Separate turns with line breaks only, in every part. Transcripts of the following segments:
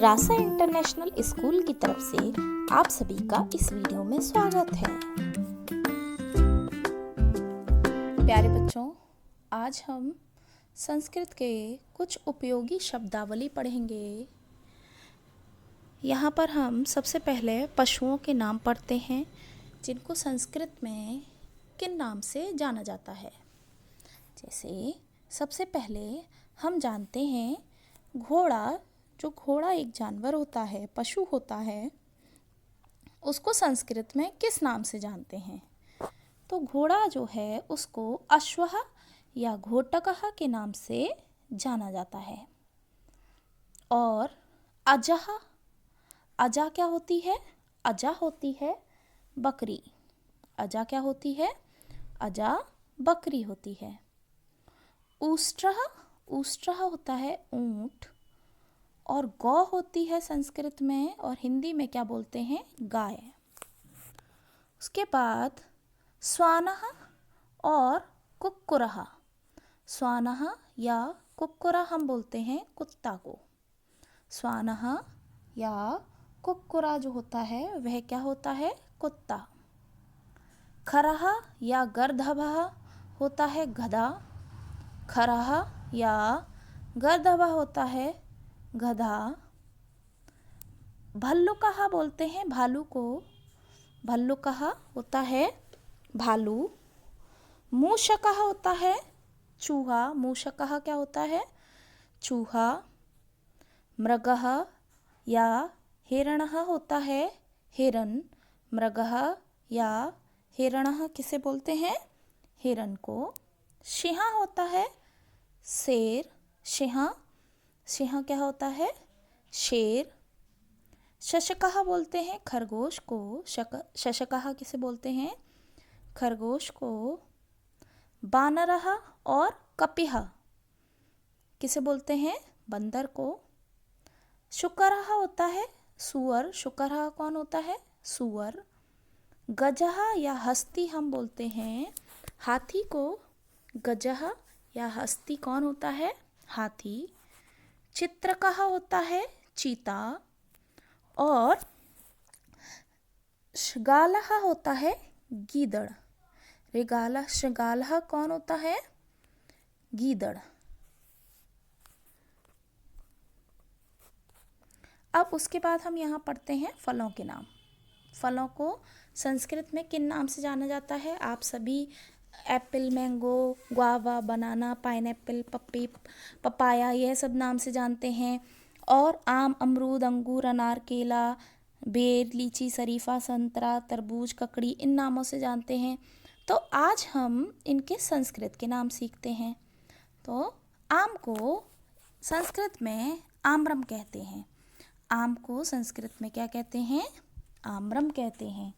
रासा international school की तरफ से आप सभी का इस वीडियो में स्वागत है। प्यारे बच्चों, आज हम संस्कृत के कुछ उपयोगी शब्दावली पढ़ेंगे। यहाँ पर हम सबसे पहले पशुओं के नाम पढ़ते हैं, जिनको संस्कृत में किन नाम से जाना जाता है। जैसे सबसे पहले हम जानते हैं घोड़ा। जो घोड़ा एक जानवर होता है, पशु होता है, उसको संस्कृत में किस नाम से जानते हैं? तो घोड़ा जो है उसको अश्वः या घोटकः के नाम से जाना जाता है। और अजः, अजा क्या होती है? अजा होती है बकरी। अजा क्या होती है? अजा बकरी होती है। ऊष्ट्रः, ऊष्ट्रः होता है ऊंट। और गौ होती है संस्कृत में, और हिंदी में क्या बोलते हैं? गाय। उसके बाद श्वानः और कुक्कुरः। श्वानः या कुक्कुरा हम बोलते हैं कुत्ता को। श्वानः या कुक्कुरा जो होता है वह क्या होता है? कुत्ता। खरः या गर्दभः होता है गधा। खरः या गर्दभः होता है गधा। भल्लुकः बोलते हैं भालू को। भल्लुकः होता है भालू। मूषकः होता है चूहा। मूषकः क्या होता है? चूहा। मृगः या हिरणः होता है हिरन। मृगः या हिरणः किसे बोलते हैं? हिरन को। सिंह होता है शेर। सिंह, सिंह क्या होता है? शेर। शशकः बोलते हैं खरगोश को। शशकः किसे बोलते हैं? खरगोश को। बानरः और कपिः किसे बोलते हैं? बंदर को। शुकरः होता है सुअर। शुकरः कौन होता है? सुअर। गजः या हस्ती हम बोलते हैं हाथी को। गजः या हस्ती कौन होता है? हाथी। चित्रकः होता है चीता। और शृगालः होता है गीदड़। मृगालः, शृगालः कौन होता है? गीदड़। अब उसके बाद हम यहाँ पढ़ते हैं फलों के नाम। फलों को संस्कृत में किन नाम से जाना जाता है? आप सभी एप्पल, मैंगो, गुआवा, बनाना, पाइनएप्पल, पपाया, यह सब नाम से जानते हैं। और आम, अमरूद, अंगूर, अनार, केला, बेर, लीची, शरीफा, संतरा, तरबूज, ककड़ी, इन नामों से जानते हैं। तो आज हम इनके संस्कृत के नाम सीखते हैं। तो आम को संस्कृत में आम्रम कहते हैं। आम को संस्कृत में क्या कहते हैं? आम्रम कहते हैं।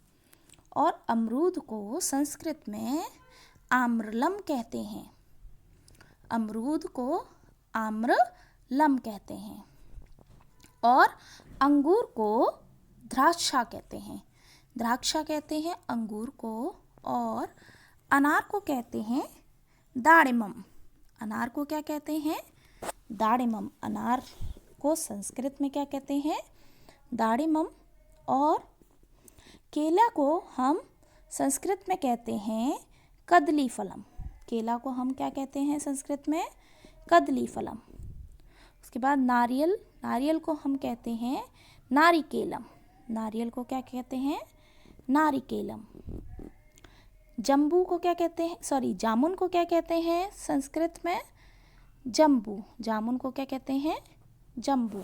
और अमरूद को संस्कृत में आम्रलम कहते हैं। अमरूद को आम्रलम कहते हैं। और अंगूर को द्राक्षा कहते हैं। द्राक्षा कहते हैं अंगूर को। और अनार को कहते हैं दाड़िमम। अनार को क्या कहते हैं? दाड़िमम। अनार को संस्कृत में क्या कहते हैं? दाड़िमम। और केला को हम संस्कृत में कहते हैं कदली फलम। केला को हम क्या कहते हैं संस्कृत में? कदली फलम। उसके बाद नारियल, नारियल को हम कहते हैं नारिकेलम। नारियल को क्या कहते हैं? नारिकेलम। जम्बू को क्या कहते हैं? जामुन को क्या कहते हैं संस्कृत में? जम्बू। जामुन को क्या कहते हैं? जम्बू।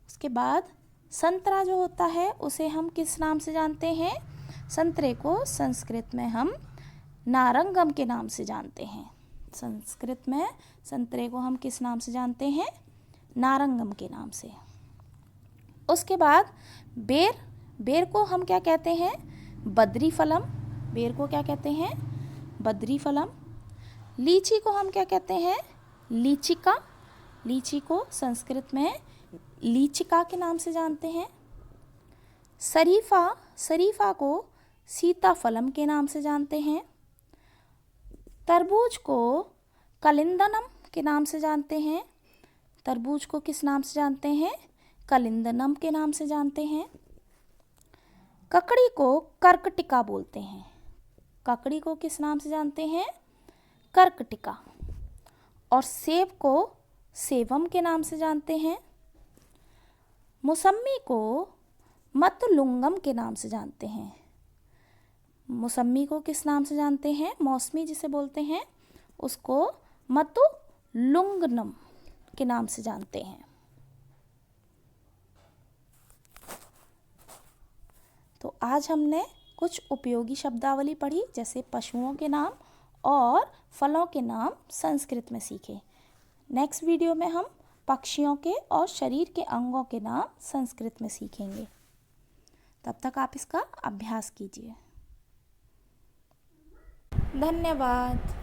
उसके बाद संतरा जो होता है उसे हम किस नाम से जानते हैं? संतरे को संस्कृत में हम नारंगम के नाम से जानते हैं। संस्कृत में संतरे को हम किस नाम से जानते हैं? नारंगम के नाम से। उसके बाद बेर, बेर को हम क्या कहते हैं? बद्री फलम। बेर को क्या कहते हैं? बद्री फलम। लीची को हम क्या कहते हैं? लीचिका। लीची को संस्कृत में लीचिका के नाम से जानते हैं। शरीफा, शरीफा को सीताफलम के नाम से जानते हैं। तरबूज को कलिंदनम के नाम से जानते हैं। तरबूज को किस नाम से जानते हैं? कलिंदनम के नाम से जानते हैं। ककड़ी को कर्कटिका बोलते हैं। ककड़ी को किस नाम से जानते हैं? कर्कटिका। और सेब को सेवम के नाम से जानते हैं। मौसम्मी को मतुलुंगम के नाम से जानते हैं। मौसम्मी को किस नाम से जानते हैं? मौसमी जिसे बोलते हैं उसको मतुलुंगनम के नाम से जानते हैं। तो आज हमने कुछ उपयोगी शब्दावली पढ़ी, जैसे पशुओं के नाम और फलों के नाम संस्कृत में सीखे। नेक्स्ट वीडियो में हम पक्षियों के और शरीर के अंगों के नाम संस्कृत में सीखेंगे। तब तक आप इसका अभ्यास कीजिए। धन्यवाद।